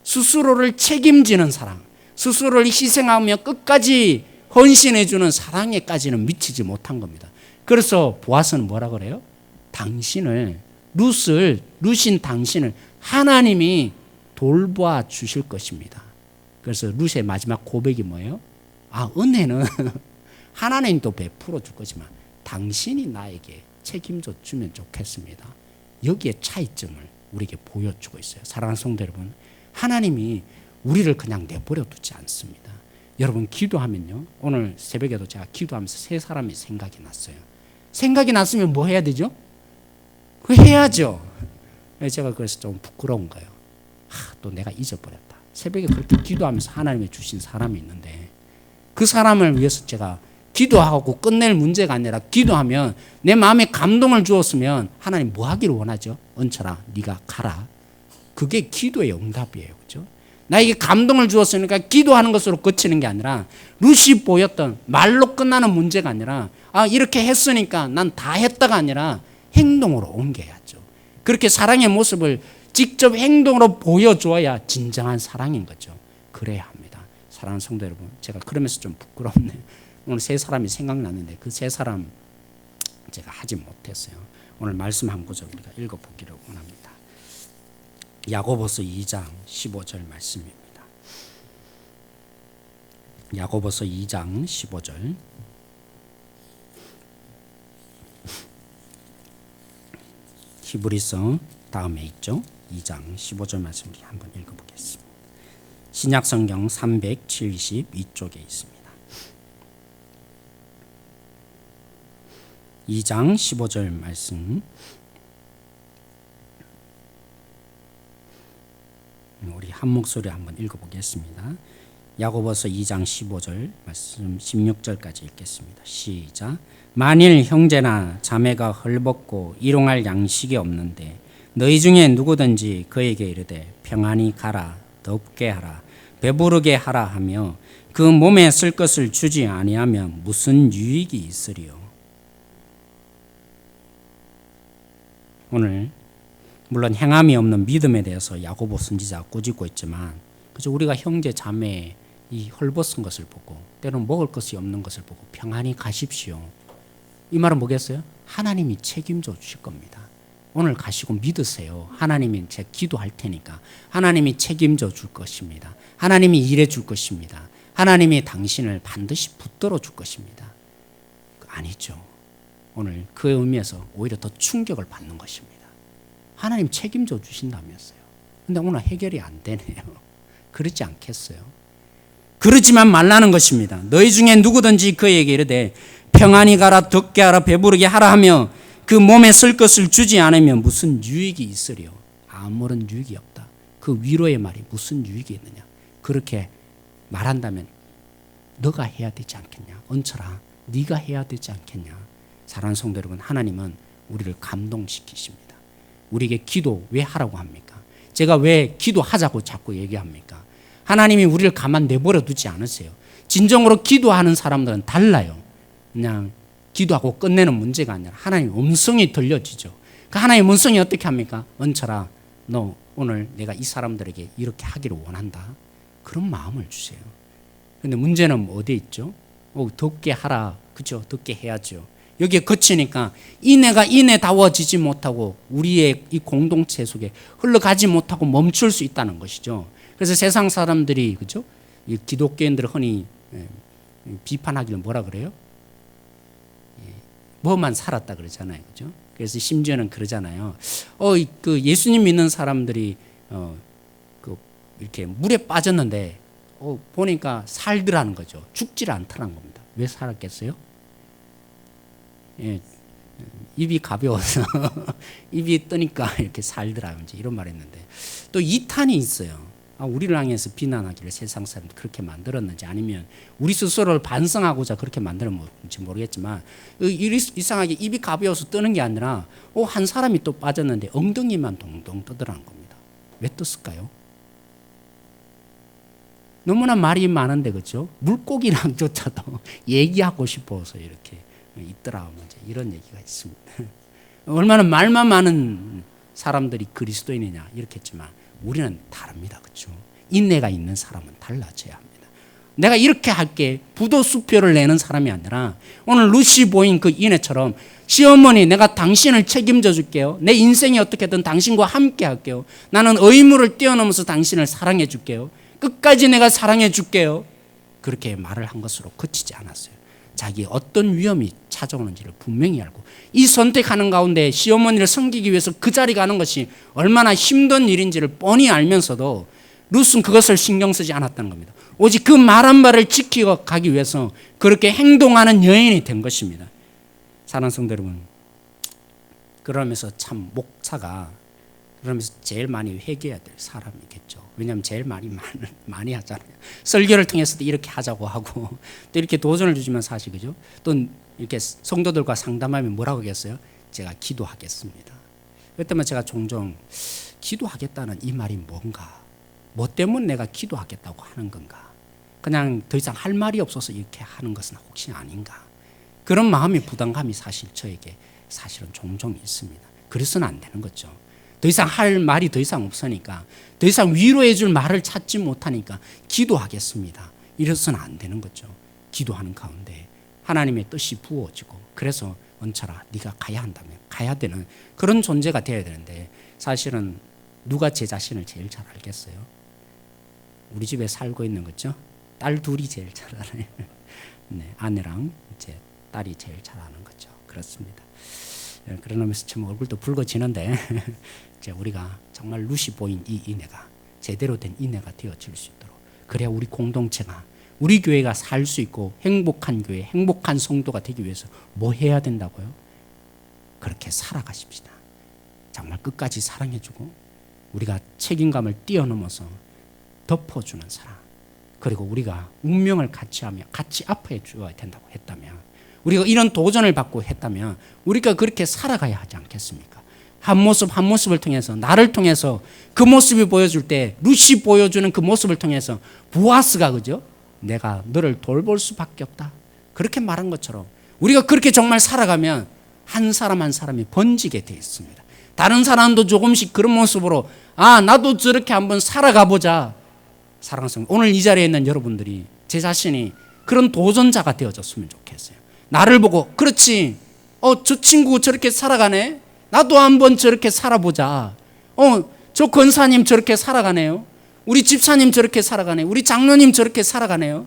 스스로를 책임지는 사랑, 스스로를 희생하며 끝까지 헌신해주는 사랑에까지는 미치지 못한 겁니다. 그래서 보아스는 뭐라 그래요? 룻인 당신을 하나님이 돌봐 주실 것입니다. 그래서 룻의 마지막 고백이 뭐예요? 은혜는 하나님도 베풀어 줄 거지만 당신이 나에게 책임져 주면 좋겠습니다. 여기에 차이점을 우리에게 보여주고 있어요. 사랑하는 성도 여러분, 하나님이 우리를 그냥 내버려 두지 않습니다. 여러분 기도하면요, 오늘 새벽에도 제가 기도하면서 세 사람이 생각이 났어요. 생각이 났으면 뭐 해야 되죠? 그거 해야죠. 제가 그래서 좀 부끄러운 거예요. 또 내가 잊어버렸다. 새벽에 그렇게 기도하면서 하나님이 주신 사람이 있는데 그 사람을 위해서 제가 기도하고 끝낼 문제가 아니라 기도하면 내 마음에 감동을 주었으면 하나님 뭐 하기를 원하죠? 은철아, 네가 가라. 그게 기도의 응답이에요. 그렇죠? 나에게 감동을 주었으니까 기도하는 것으로 그치는 게 아니라 룻이 보였던 말로 끝나는 문제가 아니라 이렇게 했으니까 난 다 했다가 아니라 행동으로 옮겨야죠. 그렇게 사랑의 모습을 직접 행동으로 보여줘야 진정한 사랑인 거죠. 그래야 합니다. 사랑하는 성도 여러분, 제가 그러면서 좀 부끄럽네요. 오늘 세 사람이 생각났는데 그 세 사람 제가 하지 못했어요. 오늘 말씀 한 구절 우리가 읽어보기를 원합니다. 야고보서 2장 15절 말씀입니다. 야고보서 2장 15절. 히브리서 다음에 있죠. 2장 15절 말씀 우리 한번 읽어보겠습니다. 신약성경 372쪽에 있습니다. 2장 15절 말씀 우리 한 목소리 한번 읽어보겠습니다. 야고보서 2장 15절 말씀 16절까지 읽겠습니다. 시작. 만일 형제나 자매가 헐벗고 일용할 양식이 없는데 너희 중에 누구든지 그에게 이르되 평안히 가라 덥게 하라 배부르게 하라 하며 그 몸에 쓸 것을 주지 아니하면 무슨 유익이 있으리요. 오늘 물론 행함이 없는 믿음에 대해서 야고보 선지자가 꾸짖고 있지만 그저 우리가 형제 자매 이 헐벗은 것을 보고 때로는 먹을 것이 없는 것을 보고 평안히 가십시오. 이 말은 뭐겠어요? 하나님이 책임져 주실 겁니다. 오늘 가시고 믿으세요. 하나님이 제가 기도할 테니까 하나님이 책임져 줄 것입니다. 하나님이 일해 줄 것입니다. 하나님이 당신을 반드시 붙들어 줄 것입니다. 아니죠. 오늘 그 의미에서 오히려 더 충격을 받는 것입니다. 하나님 책임져 주신다면서요. 근데 오늘 해결이 안 되네요. 그렇지 않겠어요? 그러지만 말라는 것입니다. 너희 중에 누구든지 그에게 이르되 평안히 가라 덥게 하라 배부르게 하라 하며 그 몸에 쓸 것을 주지 않으면 무슨 유익이 있으리요. 아무런 유익이 없다. 그 위로의 말이 무슨 유익이 있느냐. 그렇게 말한다면 너가 해야 되지 않겠냐. 은철아 네가 해야 되지 않겠냐. 사랑하는 성도 여러분, 하나님은 우리를 감동시키십니다. 우리에게 기도 왜 하라고 합니까? 제가 왜 기도하자고 자꾸 얘기합니까? 하나님이 우리를 가만 내버려 두지 않으세요. 진정으로 기도하는 사람들은 달라요. 그냥 기도하고 끝내는 문제가 아니라 하나님 음성이 들려지죠. 그 하나님의 음성이 어떻게 합니까? 은철아 너 오늘 내가 이 사람들에게 이렇게 하기를 원한다. 그런 마음을 주세요. 그런데 문제는 어디에 있죠? 덥게 하라. 그죠? 덥게 해야죠. 여기에 거치니까 이내다워지지 못하고 우리의 이 공동체 속에 흘러가지 못하고 멈출 수 있다는 것이죠. 그래서 세상 사람들이 그죠? 이 기독교인들을 흔히 비판하기를 뭐라 그래요? 뭐만 살았다 그러잖아요. 그죠? 그래서 심지어는 그러잖아요. 그 예수님 믿는 사람들이 이렇게 물에 빠졌는데 보니까 살더라는 거죠. 죽질 않더라는 겁니다. 왜 살았겠어요? 예, 입이 가벼워서 입이 뜨니까 이렇게 살더라 이런 말 했는데 또 2탄이 있어요. 우리를 향해서 비난하기를 세상 사람들이 그렇게 만들었는지 아니면 우리 스스로를 반성하고자 그렇게 만들었는지 모르겠지만 이상하게 입이 가벼워서 뜨는 게 아니라 한 사람이 또 빠졌는데 엉덩이만 동동 떠더라는 겁니다. 왜 떴을까요? 너무나 말이 많은데 그렇죠? 물고기랑조차도 얘기하고 싶어서 이렇게 있더라 이런 얘기가 있습니다. 얼마나 말만 많은 사람들이 그리스도인이냐 이렇게 했지만 우리는 다릅니다. 그렇죠? 인내가 있는 사람은 달라져야 합니다. 내가 이렇게 할게 부도수표를 내는 사람이 아니라 오늘 루시 보인 그 인애처럼 시어머니 내가 당신을 책임져 줄게요. 내 인생이 어떻게든 당신과 함께 할게요. 나는 의무를 뛰어넘어서 당신을 사랑해 줄게요. 끝까지 내가 사랑해 줄게요. 그렇게 말을 한 것으로 그치지 않았어요. 자기 어떤 위험이 찾아오는지를 분명히 알고 이 선택하는 가운데 시어머니를 섬기기 위해서 그 자리 가는 것이 얼마나 힘든 일인지를 뻔히 알면서도 룻은 그것을 신경 쓰지 않았다는 겁니다. 오직 그 말 한 말을 지켜가기 위해서 그렇게 행동하는 여인이 된 것입니다. 사랑하는 성도 여러분, 그러면서 참 목사가 그러면서 제일 많이 회개해야 될 사람이겠죠. 왜냐하면 제일 많이 하잖아요. 설교를 통해서도 이렇게 하자고 하고 또 이렇게 도전을 주지만 사실 그죠? 또 이렇게 성도들과 상담하면 뭐라고 하겠어요? 제가 기도하겠습니다. 그때만 제가 종종 기도하겠다는 이 말이 뭔가? 뭐 때문에 내가 기도하겠다고 하는 건가? 그냥 더 이상 할 말이 없어서 이렇게 하는 것은 혹시 아닌가? 그런 마음의 부담감이 사실 저에게 사실은 종종 있습니다. 그래서는 안 되는 거죠. 더 이상 할 말이 더 이상 없으니까 더 이상 위로해 줄 말을 찾지 못하니까 기도하겠습니다. 이래서는 안 되는 거죠. 기도하는 가운데 하나님의 뜻이 부어지고 그래서 은철아 네가 가야 한다면 가야 되는 그런 존재가 되어야 되는데 사실은 누가 제 자신을 제일 잘 알겠어요? 우리 집에 살고 있는 거죠. 딸 둘이 제일 잘 알아요. 네, 아내랑 이제 딸이 제일 잘 아는 거죠. 그렇습니다. 그러면서 참 얼굴도 붉어지는데 이제 우리가 정말 룻이 보인 이 인애가 제대로 된 인애가 되어질 수 있도록 그래야 우리 공동체가 우리 교회가 살 수 있고 행복한 교회, 행복한 성도가 되기 위해서 뭐 해야 된다고요? 그렇게 살아가십시다. 정말 끝까지 사랑해주고 우리가 책임감을 뛰어넘어서 덮어주는 사랑, 그리고 우리가 운명을 같이 하며 같이 아파해 주어야 된다고 했다면, 우리가 이런 도전을 받고 했다면 우리가 그렇게 살아가야 하지 않겠습니까? 한 모습 한 모습을 통해서, 나를 통해서 그 모습이 보여줄 때, 루시 보여주는 그 모습을 통해서 보아스가, 그죠? 내가 너를 돌볼 수밖에 없다, 그렇게 말한 것처럼 우리가 그렇게 정말 살아가면 한 사람 한 사람이 번지게 되어 있습니다. 다른 사람도 조금씩 그런 모습으로 나도 저렇게 한번 살아가 보자. 사랑하는 성도, 오늘 이 자리에 있는 여러분들이 제 자신이 그런 도전자가 되어졌으면 좋겠어요. 나를 보고 그렇지, 저 친구 저렇게 살아가네, 나도 한번 저렇게 살아보자. 저 권사님 저렇게 살아가네요, 우리 집사님 저렇게 살아가네, 우리 장로님 저렇게 살아가네요,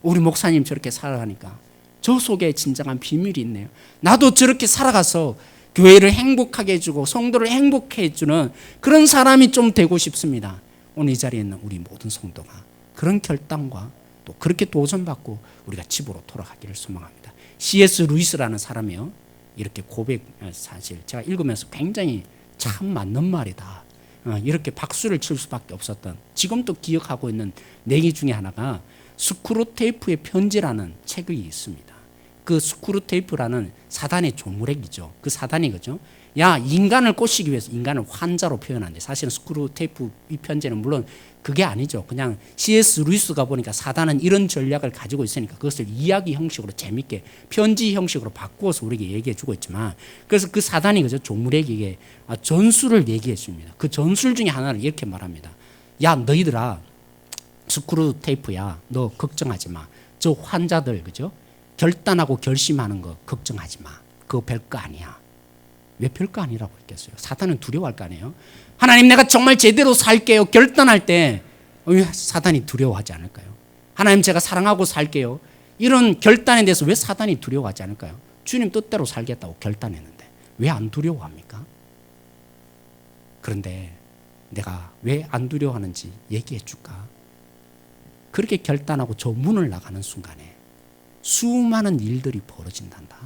우리 목사님 저렇게 살아가니까 저 속에 진정한 비밀이 있네요. 나도 저렇게 살아가서 교회를 행복하게 해주고 성도를 행복해 해주는 그런 사람이 좀 되고 싶습니다. 오늘 이 자리에 있는 우리 모든 성도가 그런 결단과 또 그렇게 도전받고 우리가 집으로 돌아가기를 소망합니다. C.S. 루이스라는 사람이요, 이렇게 고백, 사실 제가 읽으면서 굉장히 참 맞는 말이다, 이렇게 박수를 칠 수밖에 없었던, 지금도 기억하고 있는 내기 중에 하나가 스크루테이프의 편지라는 책이 있습니다. 그 스크루테이프라는 사단의 조무렉이죠. 그 사단이, 그죠? 인간을 꼬시기 위해서 인간을 환자로 표현하는데, 사실은 스크루테이프 이 편지는 물론 그게 아니죠. 그냥 C.S. 루이스가 보니까 사단은 이런 전략을 가지고 있으니까 그것을 이야기 형식으로 재밌게 편지 형식으로 바꾸어서 우리에게 얘기해 주고 있지만, 그래서 그 사단이, 그죠? 조무렉에게 전술을 얘기해 줍니다. 그 전술 중에 하나를 이렇게 말합니다. 너희들아, 스크루테이프야, 너 걱정하지 마. 저 환자들, 그죠? 결단하고 결심하는 거 걱정하지 마. 그거 별거 아니야. 왜 별거 아니라고 했겠어요? 사단은 두려워할 거 아니에요? 하나님, 내가 정말 제대로 살게요, 결단할 때 사단이 두려워하지 않을까요? 하나님, 제가 사랑하고 살게요, 이런 결단에 대해서 왜 사단이 두려워하지 않을까요? 주님 뜻대로 살겠다고 결단했는데 왜 안 두려워합니까? 그런데 내가 왜 안 두려워하는지 얘기해 줄까? 그렇게 결단하고 저 문을 나가는 순간에 수많은 일들이 벌어진단다.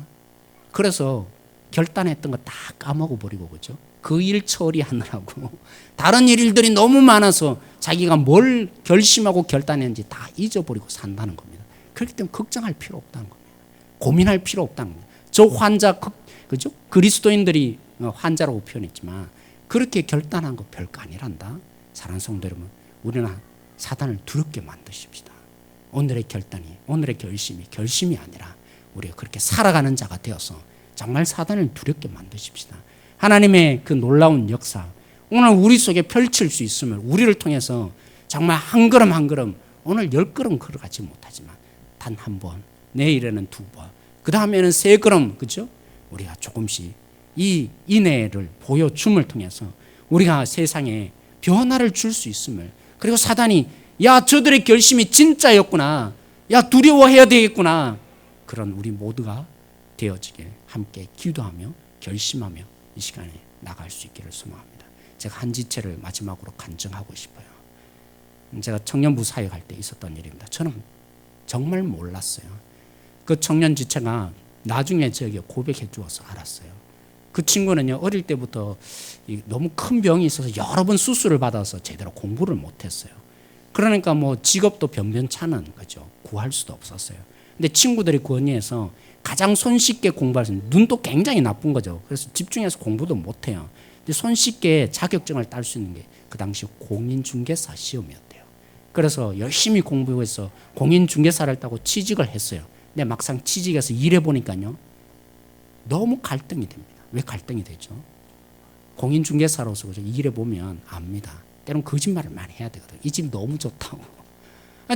그래서 결단했던 거 다 까먹어버리고, 그죠? 그 일 처리하느라고 다른 일들이 너무 많아서 자기가 뭘 결심하고 결단했는지 다 잊어버리고 산다는 겁니다. 그렇기 때문에 걱정할 필요 없다는 겁니다. 고민할 필요 없다는 겁니다. 저 환자, 그죠? 그리스도인들이 환자라고 표현했지만 그렇게 결단한 거 별거 아니란다. 사랑하는 성도 여러분, 우리는 사단을 두렵게 만드십시다. 오늘의 결단이, 오늘의 결심이 아니라 우리가 그렇게 살아가는 자가 되어서 정말 사단을 두렵게 만드십시다. 하나님의 그 놀라운 역사, 오늘 우리 속에 펼칠 수 있음을, 우리를 통해서 정말 한 걸음 한 걸음, 오늘 10걸음 걸어가지 못하지만 단 한 번, 내일에는 2번, 그 다음에는 3걸음, 그죠? 우리가 조금씩 이 인애를 보여줌을 통해서 우리가 세상에 변화를 줄 수 있음을, 그리고 사단이 저들의 결심이 진짜였구나, 두려워해야 되겠구나, 그런 우리 모두가 되어지길 함께 기도하며 결심하며 이 시간에 나갈 수 있기를 소망합니다. 제가 한 지체를 마지막으로 간증하고 싶어요. 제가 청년부 사역할 때 있었던 일입니다. 저는 정말 몰랐어요. 그 청년 지체가 나중에 저에게 고백해 주어서 알았어요. 그 친구는요, 어릴 때부터 너무 큰 병이 있어서 여러 번 수술을 받아서 제대로 공부를 못했어요. 그러니까 직업도 변변찮은 거죠. 구할 수도 없었어요. 근데 친구들이 권유해서 가장 손쉽게 공부할 수 있는, 눈도 굉장히 나쁜 거죠. 그래서 집중해서 공부도 못해요. 근데 손쉽게 자격증을 딸 수 있는 게 그 당시 공인중개사 시험이었대요. 그래서 열심히 공부해서 공인중개사를 따고 취직을 했어요. 근데 막상 취직해서 일해보니까요, 너무 갈등이 됩니다. 왜 갈등이 되죠? 공인중개사로서 일해보면 압니다. 때론 거짓말을 많이 해야 되거든요. 이 집 너무 좋다고.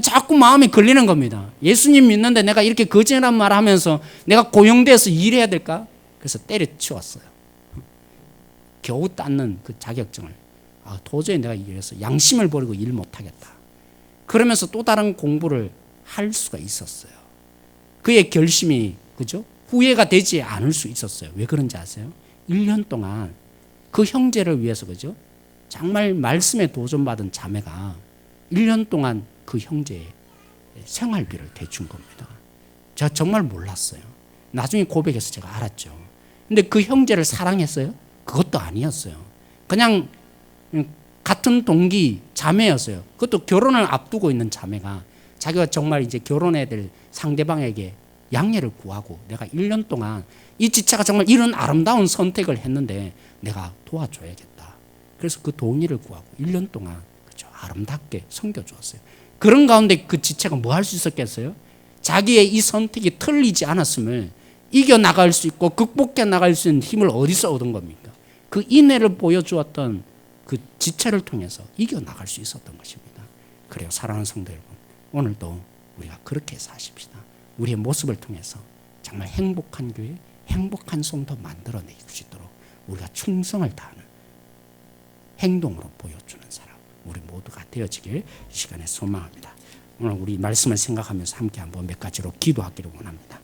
자꾸 마음이 걸리는 겁니다. 예수님 믿는데 내가 이렇게 거짓이란 말 하면서 내가 고용돼서 일해야 될까? 그래서 때려치웠어요. 겨우 땄는 그 자격증을. 도저히 내가 이래서 양심을 버리고 일 못하겠다. 그러면서 또 다른 공부를 할 수가 있었어요. 그의 결심이, 그죠? 후회가 되지 않을 수 있었어요. 왜 그런지 아세요? 1년 동안 그 형제를 위해서, 그죠? 정말 말씀에 도전받은 자매가 1년 동안 그 형제의 생활비를 대준 겁니다. 제가 정말 몰랐어요. 나중에 고백해서 제가 알았죠. 근데 그 형제를 사랑했어요? 그것도 아니었어요. 그냥 같은 동기 자매였어요. 그것도 결혼을 앞두고 있는 자매가 자기가 정말 이제 결혼해야 될 상대방에게 양해를 구하고 내가 1년 동안 이 지체가 정말 이런 아름다운 선택을 했는데 내가 도와줘야겠다. 그래서 그 동의를 구하고 1년 동안 그렇죠, 아름답게 섬겨주었어요. 그런 가운데 그 지체가 뭐 할 수 있었겠어요? 자기의 이 선택이 틀리지 않았음을 이겨나갈 수 있고 극복해 나갈 수 있는 힘을 어디서 얻은 겁니까? 그 인애를 보여주었던 그 지체를 통해서 이겨나갈 수 있었던 것입니다. 그래요. 사랑하는 성도 여러분, 오늘도 우리가 그렇게 사십시다. 우리의 모습을 통해서 정말 행복한 교회, 행복한 성도 만들어낼 수 있도록 우리가 충성을 다하는 행동으로 보여주는 사람, 우리 모두가 되어지길 이 시간에 소망합니다. 오늘 우리 말씀을 생각하면서 함께 한번 몇 가지로 기도하기를 원합니다.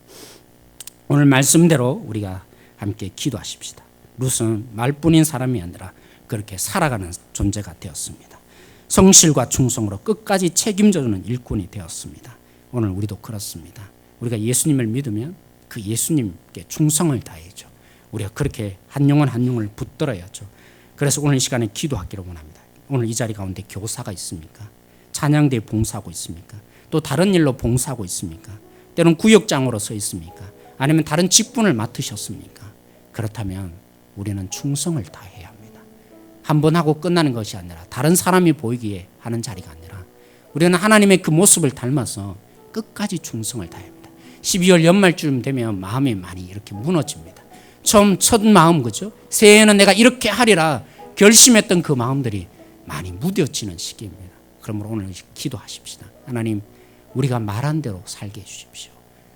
오늘 말씀대로 우리가 함께 기도하십시다. 룻은 말뿐인 사람이 아니라 그렇게 살아가는 존재가 되었습니다. 성실과 충성으로 끝까지 책임져주는 일꾼이 되었습니다. 오늘 우리도 그렇습니다. 우리가 예수님을 믿으면 그 예수님께 충성을 다해야죠. 우리가 그렇게 한 영혼 한 영혼을 붙들어야죠. 그래서 오늘 이 시간에 기도하기를 원합니다. 오늘 이 자리 가운데 교사가 있습니까? 찬양대에 봉사하고 있습니까? 또 다른 일로 봉사하고 있습니까? 때론 구역장으로 서 있습니까? 아니면 다른 직분을 맡으셨습니까? 그렇다면 우리는 충성을 다해야 합니다. 한 번 하고 끝나는 것이 아니라 다른 사람이 보이기에 하는 자리가 아니라 우리는 하나님의 그 모습을 닮아서 끝까지 충성을 다해야 합니다. 12월 연말쯤 되면 마음이 많이 이렇게 무너집니다. 처음 첫 마음, 그죠? 새해에는 내가 이렇게 하리라 결심했던 그 마음들이 많이 무뎌지는 시기입니다. 그러므로 오늘 기도하십시다. 하나님, 우리가 말한 대로 살게 해주십시오.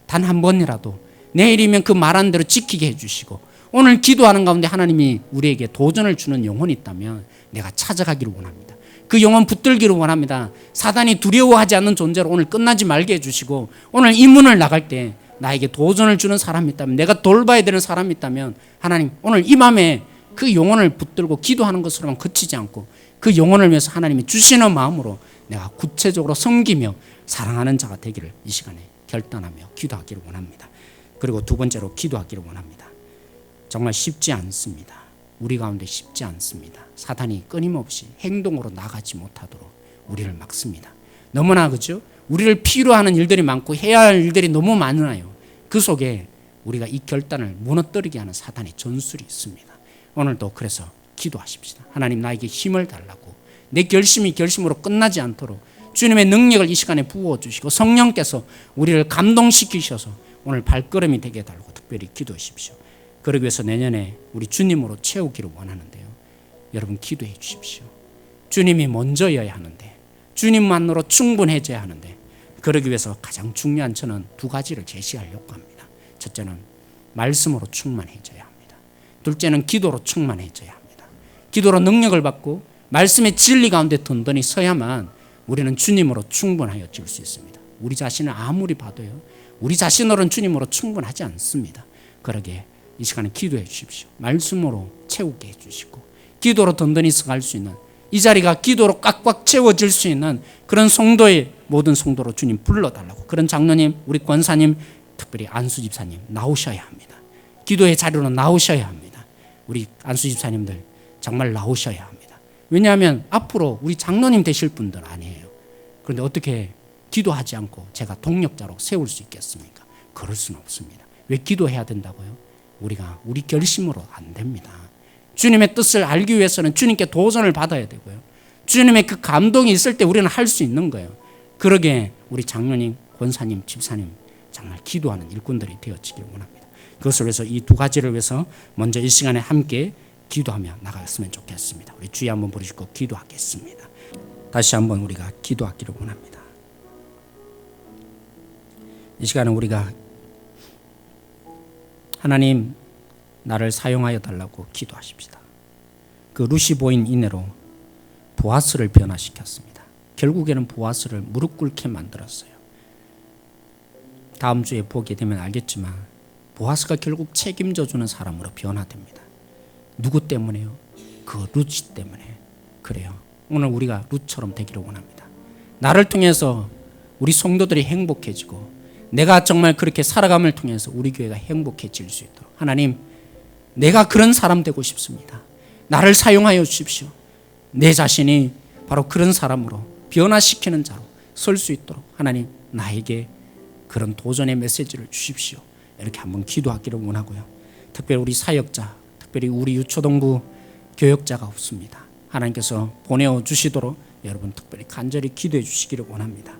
단 한 번이라도 내일이면 그 말한 대로 지키게 해주시고, 오늘 기도하는 가운데 하나님이 우리에게 도전을 주는 영혼이 있다면 내가 찾아가기를 원합니다. 그 영혼 붙들기를 원합니다. 사단이 두려워하지 않는 존재로 오늘 끝나지 말게 해주시고, 오늘 이 문을 나갈 때 나에게 도전을 주는 사람이 있다면, 내가 돌봐야 되는 사람이 있다면, 하나님 오늘 이 밤에 그 영혼을 붙들고 기도하는 것으로만 그치지 않고 그 영혼을 위해서 하나님이 주시는 마음으로 내가 구체적으로 섬기며 사랑하는 자가 되기를 이 시간에 결단하며 기도하기를 원합니다. 그리고 두 번째로 기도하기를 원합니다. 정말 쉽지 않습니다. 우리 가운데 쉽지 않습니다. 사단이 끊임없이 행동으로 나가지 못하도록 우리를 막습니다. 너무나 그죠? 우리를 필요로 하는 일들이 많고 해야 할 일들이 너무 많아요. 그 속에 우리가 이 결단을 무너뜨리게 하는 사단의 전술이 있습니다. 오늘도 그래서 기도하십시다. 하나님, 나에게 힘을 달라고, 내 결심이 결심으로 끝나지 않도록 주님의 능력을 이 시간에 부어주시고 성령께서 우리를 감동시키셔서 오늘 발걸음이 되게 해달라고 특별히 기도하십시오. 그러기 위해서 내년에 우리 주님으로 채우기를 원하는데요. 여러분 기도해 주십시오. 주님이 먼저여야 하는데, 주님만으로 충분해져야 하는데, 그러기 위해서 가장 중요한 저는 두 가지를 제시하려고 합니다. 첫째는 말씀으로 충만해져야 합니다. 둘째는 기도로 충만해져야 합니다. 기도로 능력을 받고 말씀의 진리 가운데 든든히 서야만 우리는 주님으로 충분하여질 수 있습니다. 우리 자신을 아무리 봐도요, 우리 자신으로는 주님으로 충분하지 않습니다. 그러게 이 시간에 기도해 주십시오. 말씀으로 채우게 해주시고 기도로 든든히 서갈 수 있는, 이 자리가 기도로 꽉꽉 채워질 수 있는 그런 성도의 모든 성도로 주님 불러달라고, 그런 장로님, 우리 권사님, 특별히 안수 집사님 나오셔야 합니다. 기도의 자리로 나오셔야 합니다. 우리 안수 집사님들 정말 나오셔야 합니다. 왜냐하면 앞으로 우리 장로님 되실 분들 아니에요. 그런데 어떻게 기도하지 않고 제가 동력자로 세울 수 있겠습니까? 그럴 수는 없습니다. 왜 기도해야 된다고요? 우리가 우리 결심으로 안 됩니다. 주님의 뜻을 알기 위해서는 주님께 도전을 받아야 되고요. 주님의 그 감동이 있을 때 우리는 할 수 있는 거예요. 그러게 우리 장로님, 권사님, 집사님 정말 기도하는 일꾼들이 되어지길 원합니다. 그것을 위해서 이 두 가지를 위해서 먼저 이 시간에 함께 기도하며 나갔으면 좋겠습니다. 우리 주여 한번 부르시고 기도하겠습니다. 다시 한번 우리가 기도하기를 원합니다. 이 시간에 우리가 하나님, 나를 사용하여 달라고 기도하십시다. 그 룻이 보인 인애로 보아스를 변화시켰습니다. 결국에는 보아스를 무릎 꿇게 만들었어요. 다음 주에 보게 되면 알겠지만 보아스가 결국 책임져 주는 사람으로 변화됩니다. 누구 때문에요? 그 룻이 때문에. 그래요. 오늘 우리가 룻처럼 되기를 원합니다. 나를 통해서 우리 성도들이 행복해지고 내가 정말 그렇게 살아감을 통해서 우리 교회가 행복해질 수 있도록 하나님, 내가 그런 사람 되고 싶습니다. 나를 사용하여 주십시오. 내 자신이 바로 그런 사람으로 변화시키는 자로 설 수 있도록 하나님 나에게 그런 도전의 메시지를 주십시오. 이렇게 한번 기도하기를 원하고요. 특별히 우리 사역자, 특별히 우리 유초동부 교역자가 없습니다. 하나님께서 보내주시도록 여러분 특별히 간절히 기도해 주시기를 원합니다.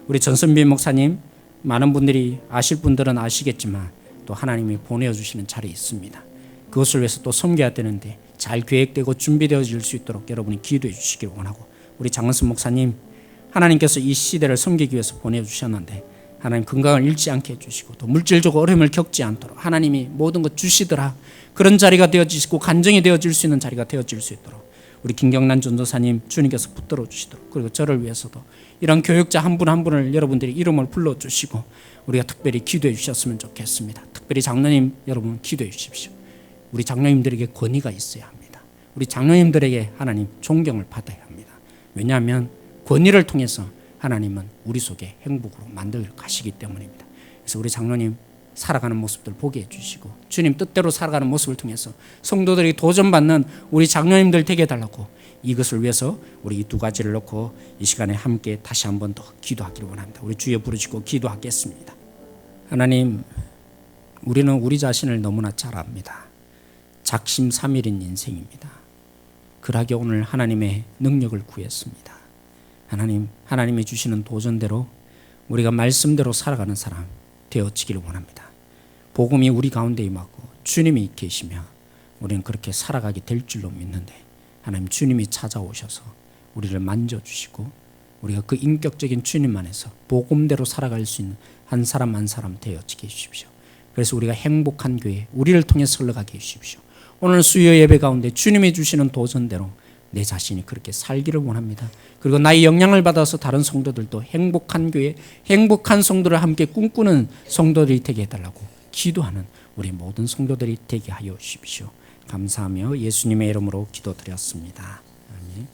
우리 전선빈 목사님 많은 분들이 아실 분들은 아시겠지만 또 하나님이 보내주시는 자리에 있습니다. 그것을 위해서 또 섬겨야 되는데 잘 계획되고 준비되어질 수 있도록 여러분이 기도해 주시기를 원하고 우리 장은순 목사님 하나님께서 이 시대를 섬기기 위해서 보내주셨는데 하나님 건강을 잃지 않게 해주시고 또 물질적 어려움을 겪지 않도록 하나님이 모든 것 주시더라 그런 자리가 되어지시고 간증이 되어질 수 있는 자리가 되어질 수 있도록 우리 김경란 전도사님 주님께서 붙들어 주시도록 그리고 저를 위해서도 이런 교육자 한 분 한 분을 여러분들이 이름을 불러주시고 우리가 특별히 기도해 주셨으면 좋겠습니다. 특별히 장로님 여러분 기도해 주십시오. 우리 장로님들에게 권위가 있어야 합니다. 우리 장로님들에게 하나님 존경을 받아야 합니다. 왜냐하면 권위를 통해서 하나님은 우리 속에 행복으로 만들어 가시기 때문입니다. 그래서 우리 장로님 살아가는 모습들 보게 해주시고 주님 뜻대로 살아가는 모습을 통해서 성도들이 도전받는 우리 장로님들 되게 해달라고 이것을 위해서 우리 이 두 가지를 놓고 이 시간에 함께 다시 한 번 더 기도하기를 원합니다. 우리 주여 부르시고 기도하겠습니다. 하나님, 우리는 우리 자신을 너무나 잘 압니다. 작심삼일인 인생입니다. 그러하게 오늘 하나님의 능력을 구했습니다. 하나님, 하나님이 주시는 도전대로 우리가 말씀대로 살아가는 사람 되어지기를 원합니다. 복음이 우리 가운데 임하고 주님이 계시며 우리는 그렇게 살아가게 될 줄로 믿는데 하나님 주님이 찾아오셔서 우리를 만져주시고 우리가 그 인격적인 주님 안에서 복음대로 살아갈 수 있는 한 사람 한 사람 되어지게 해주십시오. 그래서 우리가 행복한 교회 우리를 통해서 흘러가게 해주십시오. 오늘 수요 예배 가운데 주님이 주시는 도전대로 내 자신이 그렇게 살기를 원합니다. 그리고 나의 영향을 받아서 다른 성도들도 행복한 교회, 행복한 성도를 함께 꿈꾸는 성도들이 되게 해달라고 기도하는 우리 모든 성도들이 되게 하여 주십시오. 감사하며 예수님의 이름으로 기도드렸습니다. 아멘.